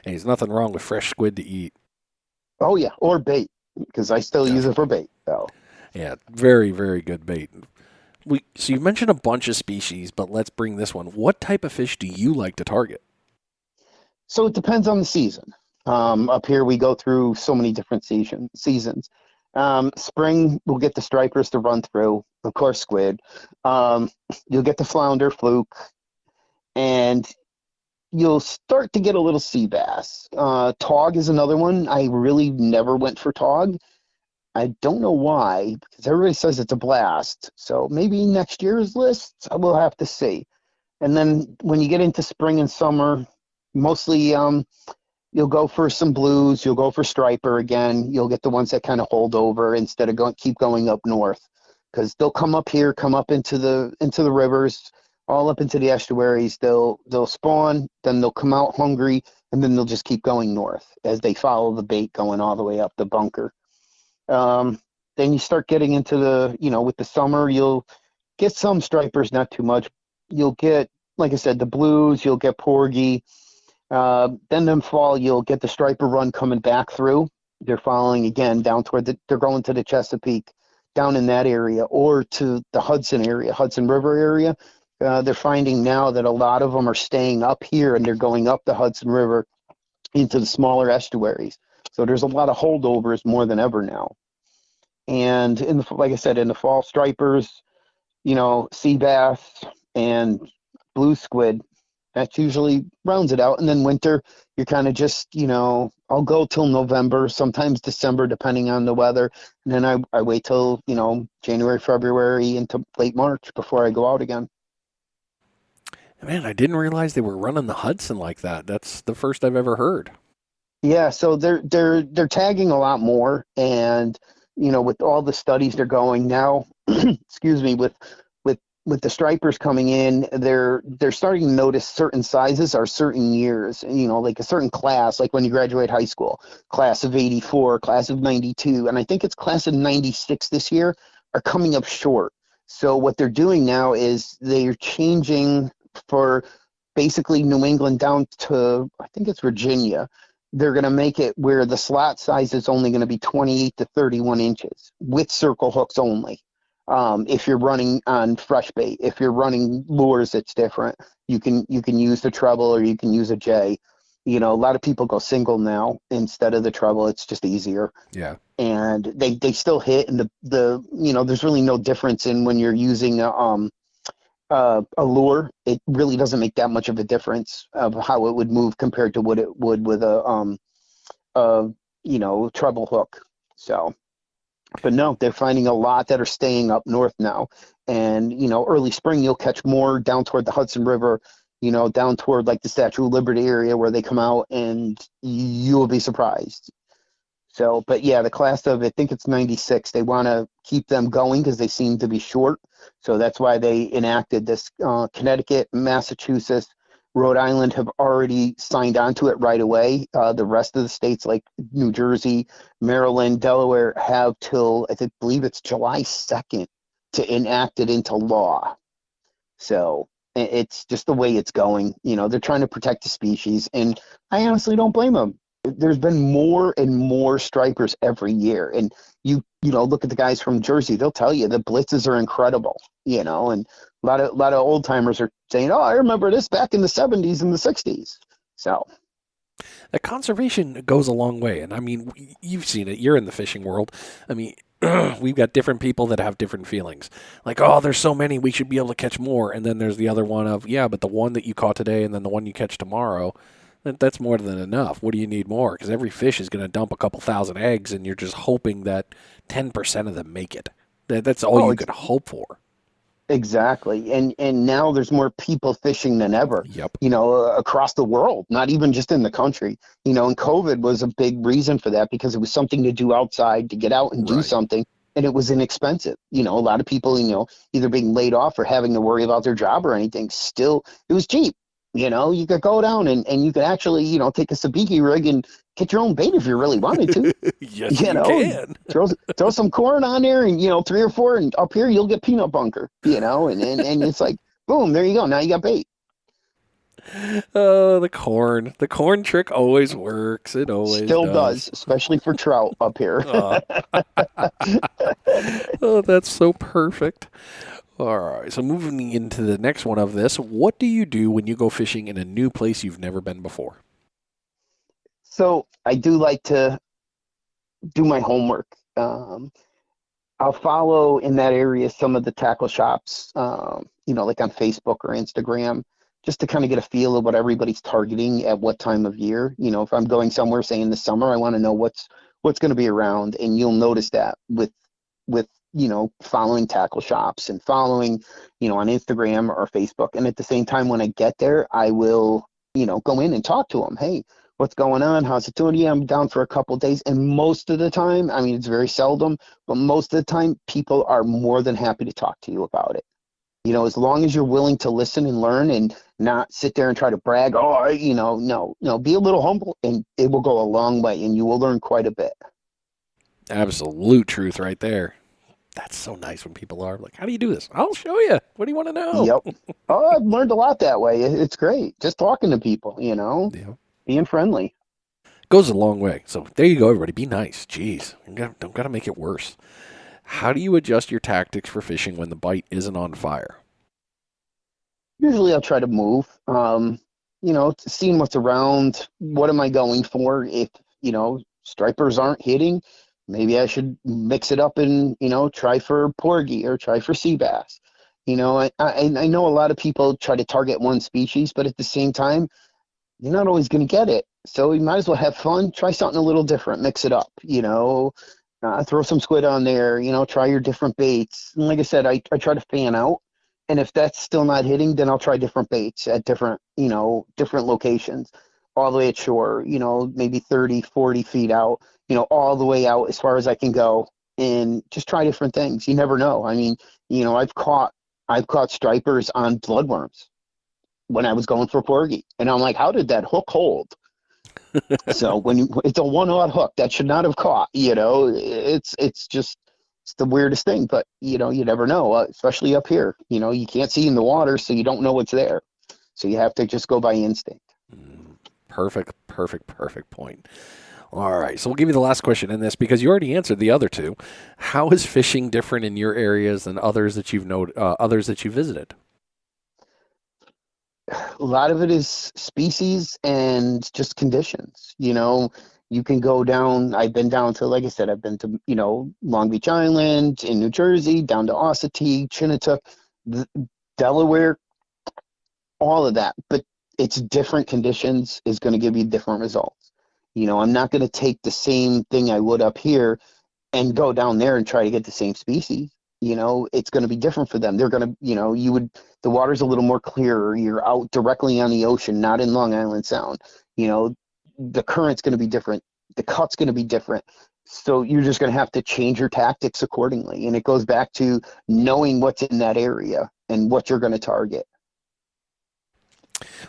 Hey, there's nothing wrong with fresh squid to eat. Oh, yeah. Or bait, because I still use it for bait. So. Yeah, very, very good bait. So you mentioned a bunch of species, but let's bring this one. What type of fish do you like to target? So it depends on the season. Up here, we go through so many different seasons. Spring, we'll get the stripers to run through, of course, squid. You'll get the flounder, fluke, and you'll start to get a little sea bass. Tog is another one. I really never went for tog. I don't know why, because everybody says it's a blast. So maybe next year's list, we'll have to see. And then when you get into spring and summer, mostly you'll go for some blues, you'll go for striper again, you'll get the ones that kind of hold over instead of keep going up north, because they'll come up here, come up into the rivers, all up into the estuaries. They'll spawn, then they'll come out hungry, and then they'll just keep going north as they follow the bait going all the way up the bunker. Then you start getting into with the summer, you'll get some stripers, not too much. You'll get, like I said, the blues, you'll get porgy. Then in fall, you'll get the striper run coming back through. They're following again down toward they're going to the Chesapeake, down in that area, or to the Hudson area, Hudson River area. They're finding now that a lot of them are staying up here and they're going up the Hudson River into the smaller estuaries. So there's a lot of holdovers more than ever now. And like I said, in the fall, stripers, sea bass and blue squid. That usually rounds it out. And then winter, you're kind of just, I'll go till November, sometimes December, depending on the weather. And then I wait till, January, February into late March before I go out again. Man, I didn't realize they were running the Hudson like that. That's the first I've ever heard. Yeah, so they're tagging a lot more. And, with all the studies they're going now, excuse me, with the stripers coming in, they're starting to notice certain sizes are certain years, like a certain class, like when you graduate high school, class of 84, class of 92, and I think it's class of 96 this year, are coming up short. So what they're doing now is they're changing for basically New England down to, I think it's Virginia. They're going to make it where the slot size is only going to be 28 to 31 inches with circle hooks only. If you're running on fresh bait, if you're running lures, it's different. You can use the treble or you can use a J. A lot of people go single now instead of the treble. It's just easier. Yeah. And they still hit, and there's really no difference in when you're using a lure. It really doesn't make that much of a difference of how it would move compared to what it would with a treble hook. So. But no, they're finding a lot that are staying up north now. And, early spring, you'll catch more down toward the Hudson River, down toward like the Statue of Liberty area where they come out, and you'll be surprised. So, but yeah, the class of, I think it's 96, they want to keep them going because they seem to be short. So that's why they enacted this. Connecticut, Massachusetts, Rhode Island have already signed on to it right away. The rest of the states like New Jersey, Maryland, Delaware have till, I believe it's July 2nd to enact it into law. So it's just the way it's going. They're trying to protect the species, and I honestly don't blame them. There's been more and more stripers every year. And you look at the guys from Jersey, they'll tell you the blitzes are incredible, and a lot of old timers are saying, oh, I remember this back in the 70s and the 60s. So The conservation goes a long way. And I mean, you've seen it. You're in the fishing world. I mean, we've got different people that have different feelings. Like, oh, there's so many, we should be able to catch more. And then there's the other one of, yeah, but the one that you caught today and then the one you catch tomorrow, that's more than enough. What do you need more? Because every fish is going to dump a couple thousand eggs, and you're just hoping that 10% of them make it. That's all you could hope for. Exactly. And now there's more people fishing than ever, Yep. Across the world, not even just in the country, and COVID was a big reason for that because it was something to do outside, to get out and do something. And it was inexpensive. A lot of people, either being laid off or having to worry about their job or anything, still, it was cheap. You could go down and you could actually, take a sabiki rig and get your own bait if you really wanted to. Yes, you can. throw some corn on there and, 3 or 4, and up here you'll get peanut bunker, and it's like, boom, there you go. Now you got bait. Oh, the corn. The corn trick always works. It always still does, especially for trout up here. Oh, that's so perfect. All right, so moving into the next one of this, what do you do when you go fishing in a new place you've never been before? So I do like to do my homework. I'll follow in that area some of the tackle shops, like on Facebook or Instagram, just to kind of get a feel of what everybody's targeting at what time of year. If I'm going somewhere, say in the summer, I want to know what's going to be around, and you'll notice that with following tackle shops and following, on Instagram or Facebook. And at the same time, when I get there, I will, go in and talk to them. Hey, what's going on? How's it doing? Yeah, I'm down for a couple of days. And most of the time, I mean, it's very seldom, but most of the time, people are more than happy to talk to you about it. As long as you're willing to listen and learn and not sit there and try to brag, no, be a little humble, and it will go a long way and you will learn quite a bit. Absolute truth right there. That's so nice when people are like, how do you do this? I'll show you. What do you want to know? Yep. Oh, I've learned a lot that way. It's great. Just talking to people, Yep. Being friendly. Goes a long way. So there you go, everybody. Be nice. Jeez. Don't got to make it worse. How do you adjust your tactics for fishing when the bite isn't on fire? Usually I'll try to move, seeing what's around. What am I going for? If, stripers aren't hitting, maybe I should mix it up and, try for porgy or try for sea bass. I know a lot of people try to target one species, but at the same time, you're not always going to get it. So you might as well have fun, try something a little different, mix it up, throw some squid on there, try your different baits. And like I said, I try to fan out. And if that's still not hitting, then I'll try different baits at different locations, all the way at shore, maybe 30, 40 feet out, all the way out as far as I can go, and just try different things. You never know. I mean, I've caught stripers on bloodworms when I was going for porgy, and I'm like, how did that hook hold? So it's a one-aught hook that should not have caught, it's just, it's the weirdest thing, but you never know, especially up here. You can't see in the water, so you don't know what's there. So you have to just go by instinct. Perfect point. All right, so we'll give you the last question in this because you already answered the other two. How is fishing different in your areas than others that you've others that you visited? A lot of it is species and just conditions. You can go down. I've been down to, like I said, I've been to, Long Beach Island in New Jersey, down to Ossipee, Chinatook, Delaware, all of that. But it's different conditions is going to give you different results. I'm not going to take the same thing I would up here and go down there and try to get the same species. It's going to be different for them. They're going to, the water's a little more clearer. You're out directly on the ocean, not in Long Island Sound. The current's going to be different. The cut's going to be different. So you're just going to have to change your tactics accordingly. And it goes back to knowing what's in that area and what you're going to target.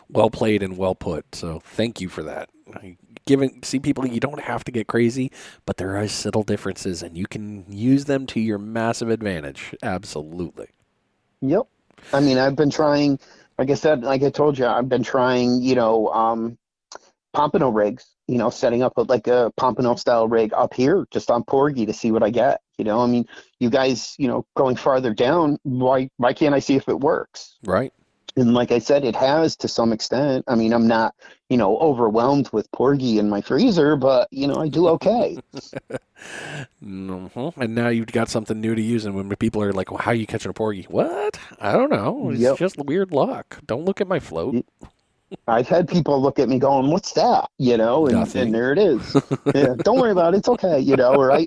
Well played and well put. So thank you for that. See, people, you don't have to get crazy, but there are subtle differences, and you can use them to your massive advantage. Absolutely. Yep. I mean, I've been trying, like I said, like I told you, I've been trying, pompano rigs, setting up like a pompano style rig up here just on porgy to see what I get. I mean, you guys, going farther down, why can't I see if it works? Right. And like I said, it has to some extent. I mean, I'm not, overwhelmed with porgy in my freezer, but, I do okay. And now you've got something new to use. And when people are like, well, how are you catching a porgy? What? I don't know. It's Yep. just weird luck. Don't look at my float. I've had people look at me going, "What's that?" And Nothing. there it is. Yeah, don't worry about it. It's okay. Or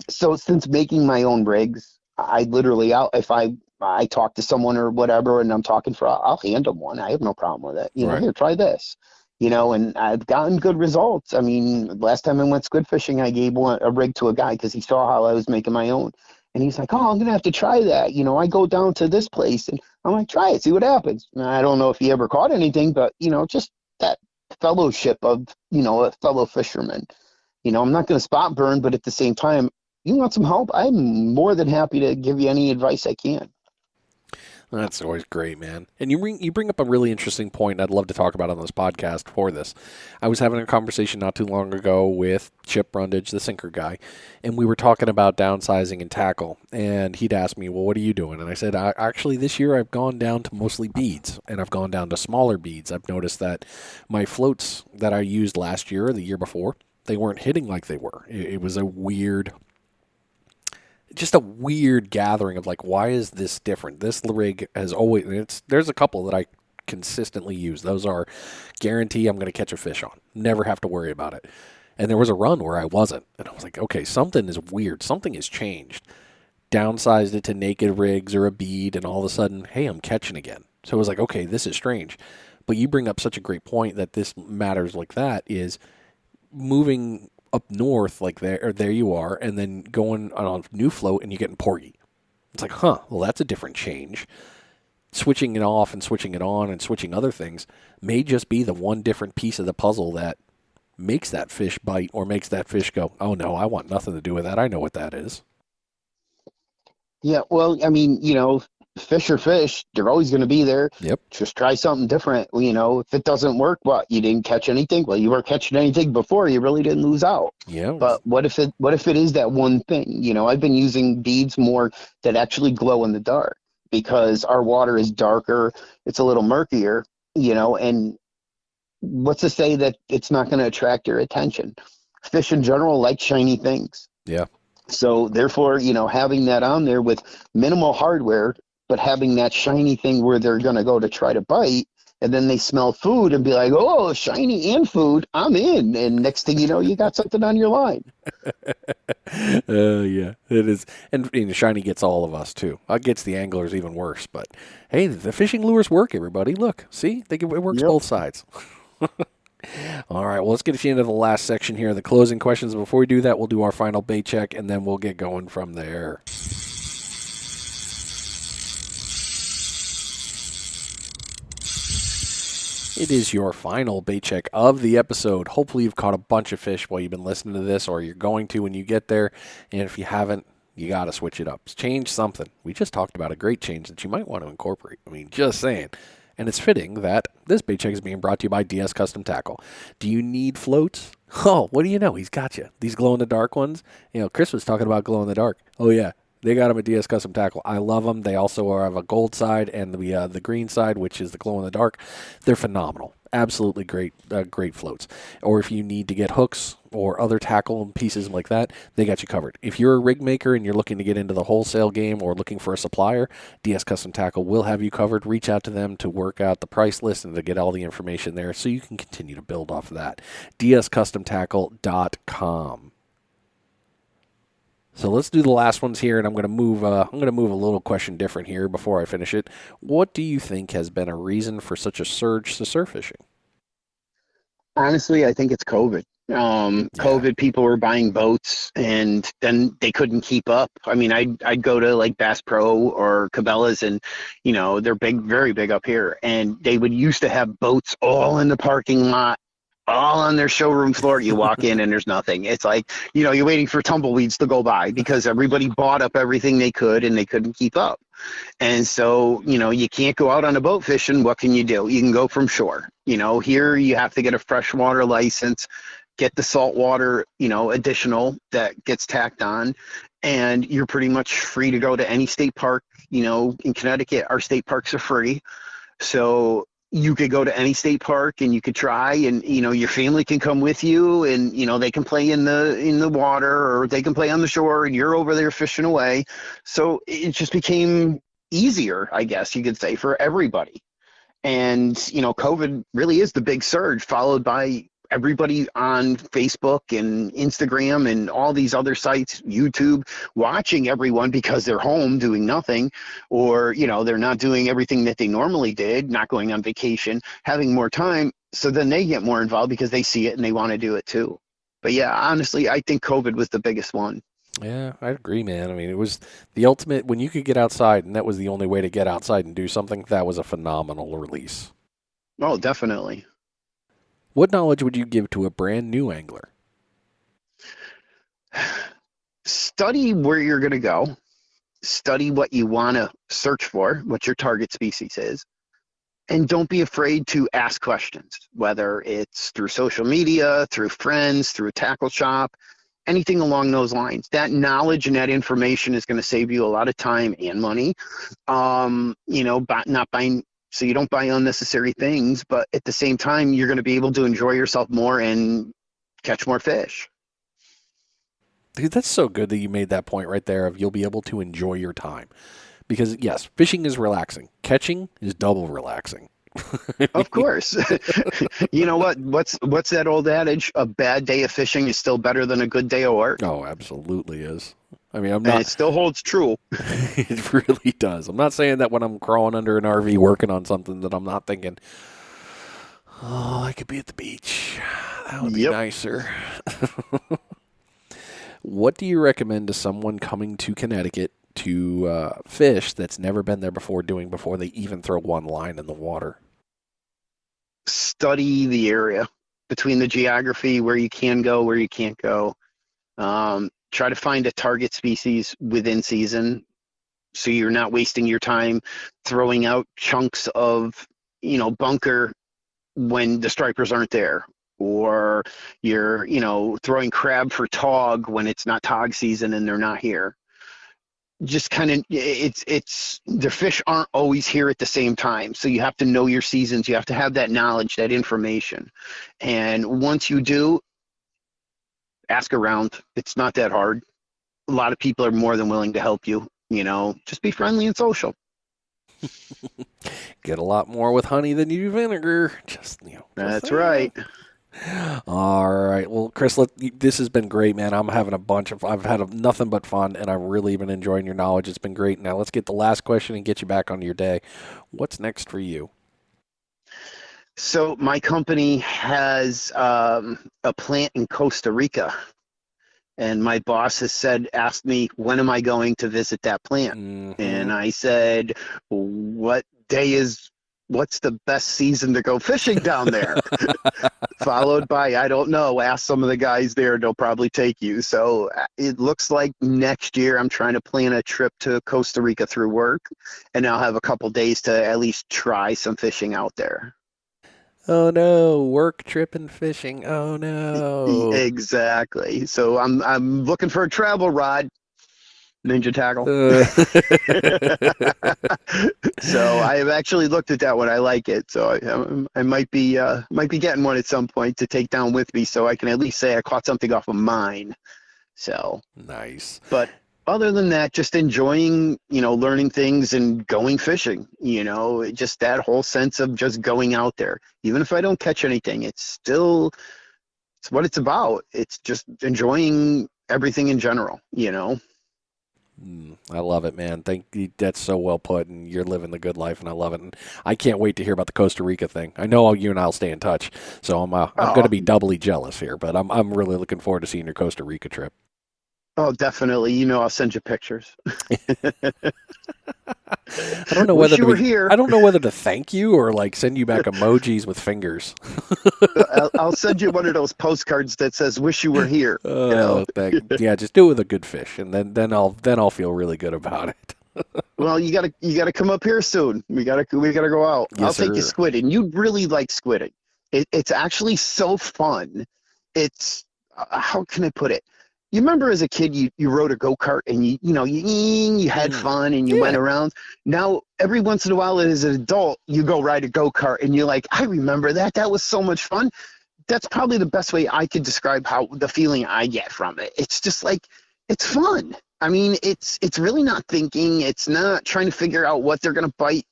so since making my own rigs, I literally, if I talk to someone or whatever, and I'm talking I'll hand them one. I have no problem with it. Right. Here, try this. And I've gotten good results. I mean, last time I went squid fishing, I gave a rig to a guy because he saw how I was making my own. And he's like, "Oh, I'm going to have to try that. I go down to this place." And I'm like, "Try it, see what happens." And I don't know if he ever caught anything, but, just that fellowship of, a fellow fisherman. I'm not going to spot burn, but at the same time, you want some help? I'm more than happy to give you any advice I can. That's always great, man. And you bring up a really interesting point I'd love to talk about on this podcast for this. I was having a conversation not too long ago with Chip Brundage, the sinker guy, and we were talking about downsizing and tackle. And he'd asked me, well, what are you doing? And I said, actually, this year I've gone down to mostly beads, and I've gone down to smaller beads. I've noticed that my floats that I used last year or the year before, they weren't hitting like they were. It was just a weird gathering of like, why is this different? This rig has always, there's a couple that I consistently use. Those are guarantee I'm going to catch a fish on. Never have to worry about it. And there was a run where I wasn't. And I was like, okay, something is weird. Something has changed. Downsized it to naked rigs or a bead, and all of a sudden, hey, I'm catching again. So it was like, okay, this is strange. But you bring up such a great point that this matters like that is moving up north like there you are, and then going on a new float and you're getting porgy. It's like, well, that's a different change. Switching it off and switching it on and switching other things may just be the one different piece of the puzzle that makes that fish bite or makes that fish go, oh no, I want nothing to do with that. I know what that is. Yeah, well, I mean, fish are fish. They're always going to be there. Yep. Just try something different. If it doesn't work, what? You didn't catch anything? Well, you weren't catching anything before. You really didn't lose out. Yeah. But what if it is that one thing? I've been using beads more that actually glow in the dark because our water is darker. It's a little murkier, and what's to say that it's not going to attract your attention? Fish in general like shiny things. Yeah. So therefore, having that on there with minimal hardware, but having that shiny thing where they're going to go to try to bite, and then they smell food and be like, oh, shiny and food, I'm in. And next thing you know, you got something on your line. Yeah, it is. And shiny gets all of us, too. It gets the anglers even worse. But, hey, the fishing lures work, everybody. Look, see? It works both sides. All right, well, let's get you into the last section here, the closing questions. Before we do that, we'll do our final bait check, and then we'll get going from there. It is your final bait check of the episode. Hopefully you've caught a bunch of fish while you've been listening to this, or you're going to when you get there. And if you haven't, you got to switch it up. Change something. We just talked about a great change that you might want to incorporate. I mean, just saying. And it's fitting that this bait check is being brought to you by DS Custom Tackle. Do you need floats? Oh, what do you know? He's got you. These glow-in-the-dark ones. Chris was talking about glow-in-the-dark. Oh, yeah. They got them at DS Custom Tackle. I love them. They also have a gold side and the green side, which is the glow-in-the-dark. They're phenomenal. Absolutely great floats. Or if you need to get hooks or other tackle and pieces like that, they got you covered. If you're a rig maker and you're looking to get into the wholesale game or looking for a supplier, DS Custom Tackle will have you covered. Reach out to them to work out the price list and to get all the information there so you can continue to build off of that. dscustomtackle.com. So let's do the last ones here, and I'm going to move a little question different here before I finish it. What do you think has been a reason for such a surge to surf fishing? Honestly, I think it's COVID. COVID, people were buying boats, and then they couldn't keep up. I mean, I'd go to like Bass Pro or Cabela's, and they're big, very big up here, and they would used to have boats all in the parking lot, all on their showroom floor. You walk in and there's nothing. It's like, you're waiting for tumbleweeds to go by because everybody bought up everything they could and they couldn't keep up. And so, you can't go out on a boat fishing. What can you do? You can go from shore. Here you have to get a freshwater license, get the saltwater, additional that gets tacked on, and you're pretty much free to go to any state park. In Connecticut, our state parks are free. So you could go to any state park and you could try, and your family can come with you, and they can play in the water, or they can play on the shore, and you're over there fishing away. So it just became easier, I guess you could say, for everybody. And COVID really is the big surge, followed by everybody on Facebook and Instagram and all these other sites, YouTube, watching everyone because they're home doing nothing, or they're not doing everything that they normally did, not going on vacation, having more time. So then they get more involved because they see it and they want to do it too. But yeah, honestly, I think COVID was the biggest one. Yeah, I agree, man. I mean, it was the ultimate when you could get outside, and that was the only way to get outside and do something. That was a phenomenal release. Oh, definitely. What knowledge would you give to a brand new angler? Study where you're going to go. Study what you want to search for, what your target species is. And don't be afraid to ask questions, whether it's through social media, through friends, through a tackle shop, anything along those lines. That knowledge and that information is going to save you a lot of time and money. Not buying, so you don't buy unnecessary things, but at the same time, you're going to be able to enjoy yourself more and catch more fish. Dude, that's so good that you made that point right there of you'll be able to enjoy your time. Because, yes, fishing is relaxing. Catching is double relaxing. Of course. You know what? What's that old adage? A bad day of fishing is still better than a good day of work. Oh, absolutely is. I mean, I'm not. And it still holds true. It really does. I'm not saying that when I'm crawling under an RV working on something that I'm not thinking, oh, I could be at the beach. That would be nicer. What do you recommend to someone coming to Connecticut to fish that's never been there before doing before they even throw one line in the water? Study the area, between the geography, where you can go, where you can't go. Try to find a target species within season, so you're not wasting your time throwing out chunks of bunker when the stripers aren't there, or you're throwing crab for tog when it's not tog season and they're not here. Just kind of, it's the fish aren't always here at the same time, so you have to know your seasons. You have to have that knowledge, that information, and once you do, ask around. It's not that hard. A lot of people are more than willing to help you. Just be friendly and social. Get a lot more with honey than you do vinegar. That's right. All right. Well, Chris, this has been great, man. I've had nothing but fun, and I've really been enjoying your knowledge. It's been great. Now let's get the last question and get you back onto your day. What's next for you? So my company has a plant in Costa Rica, and my boss has asked me, when am I going to visit that plant? Mm-hmm. And I said, what's the best season to go fishing down there? Followed by, I don't know, ask some of the guys there, they'll probably take you. So it looks like next year I'm trying to plan a trip to Costa Rica through work, and I'll have a couple days to at least try some fishing out there. Oh no, work, trip, and fishing. Oh no. Exactly. So I'm looking for a travel rod, Ninja Tackle. So I have actually looked at that one. I like it. So I might be getting one at some point to take down with me, so I can at least say I caught something off of mine. So nice. But other than that, just enjoying, learning things and going fishing, just that whole sense of just going out there. Even if I don't catch anything, it's what it's about. It's just enjoying everything in general, I love it, man. Thank you. That's so well put, and you're living the good life, and I love it. And I can't wait to hear about the Costa Rica thing. I know you and I'll stay in touch, so I'm going to be doubly jealous here, but I'm really looking forward to seeing your Costa Rica trip. Oh, definitely. I'll send you pictures. I don't know whether I don't know whether to thank you or send you back emojis with fingers. I'll send you one of those postcards that says "Wish you were here." Yeah, just do it with a good fish, and then I'll feel really good about it. Well, you gotta come up here soon. We gotta go out. Yes, I'll take sir. you squidding. You'd really like squidding. It's actually so fun. It's how can I put it? You remember as a kid, you rode a go-kart and you had fun and you went around. Now every once in a while as an adult, you go ride a go-kart and you're like, I remember that. That was so much fun. That's probably the best way I could describe how the feeling I get from it. It's just like, it's fun. I mean, it's really not thinking. It's not trying to figure out what they're going to bite.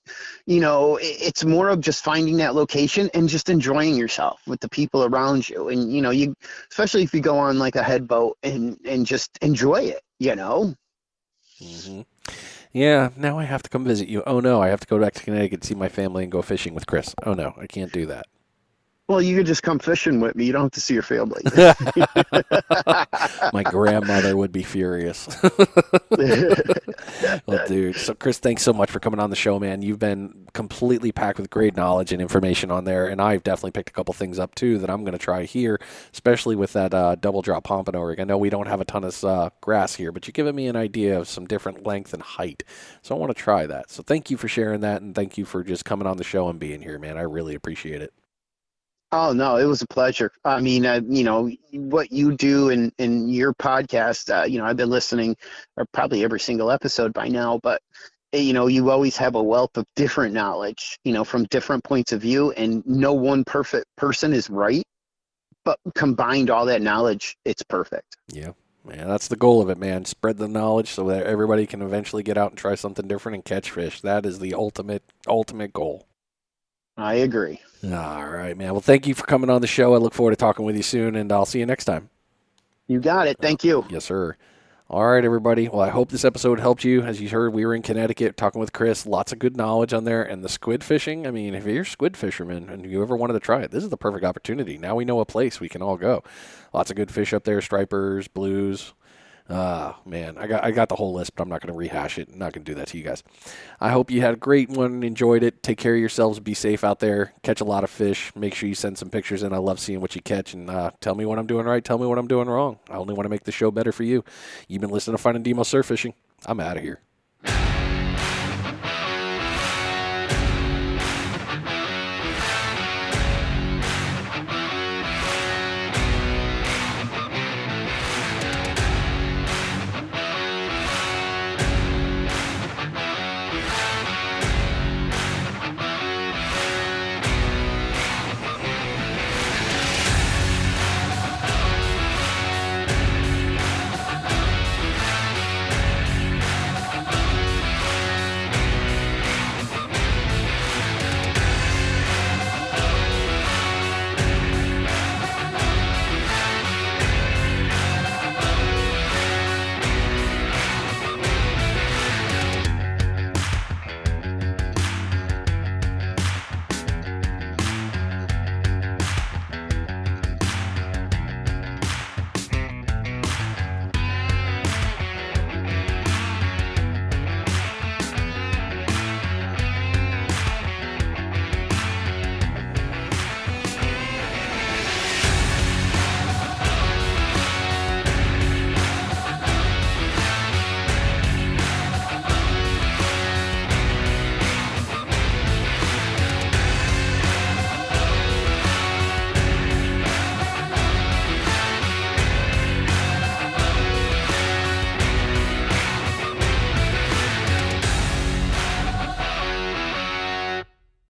It's more of just finding that location and just enjoying yourself with the people around you. And, you, especially if you go on like a head boat and just enjoy it, Mm-hmm. Yeah, now I have to come visit you. Oh, no, I have to go back to Connecticut and see my family and go fishing with Chris. Oh, no, I can't do that. Well, you could just come fishing with me. You don't have to see your family. My grandmother would be furious. Well, dude. So, Chris, thanks so much for coming on the show, man. You've been completely packed with great knowledge and information on there, and I've definitely picked a couple things up, too, that I'm going to try here, especially with that double drop pompano rig. I know we don't have a ton of grass here, but you're giving me an idea of some different length and height, so I want to try that. So thank you for sharing that, and thank you for just coming on the show and being here, man. I really appreciate it. Oh, no, it was a pleasure. I mean, what you do in your podcast, I've been listening probably every single episode by now, but, you always have a wealth of different knowledge, from different points of view, and no one perfect person is right, but combined all that knowledge, it's perfect. Yeah. Man, that's the goal of it, man. Spread the knowledge so that everybody can eventually get out and try something different and catch fish. That is the ultimate goal. I agree. All right, man. Well, thank you for coming on the show. I look forward to talking with you soon, and I'll see you next time. You got it. Thank you. Yes, sir. All right, everybody. Well, I hope this episode helped you. As you heard, we were in Connecticut talking with Chris. Lots of good knowledge on there. And the squid fishing, I mean, if you're a squid fisherman and you ever wanted to try it, this is the perfect opportunity. Now we know a place we can all go. Lots of good fish up there, stripers, blues. Man, I got the whole list, but I'm not going to rehash it. I'm not going to do that to you guys. I hope you had a great one, enjoyed it. Take care of yourselves. Be safe out there. Catch a lot of fish. Make sure you send some pictures in. I love seeing what you catch, and tell me what I'm doing right. Tell me what I'm doing wrong. I only want to make the show better for you. You've been listening to Finding Demo Surf Fishing. I'm out of here.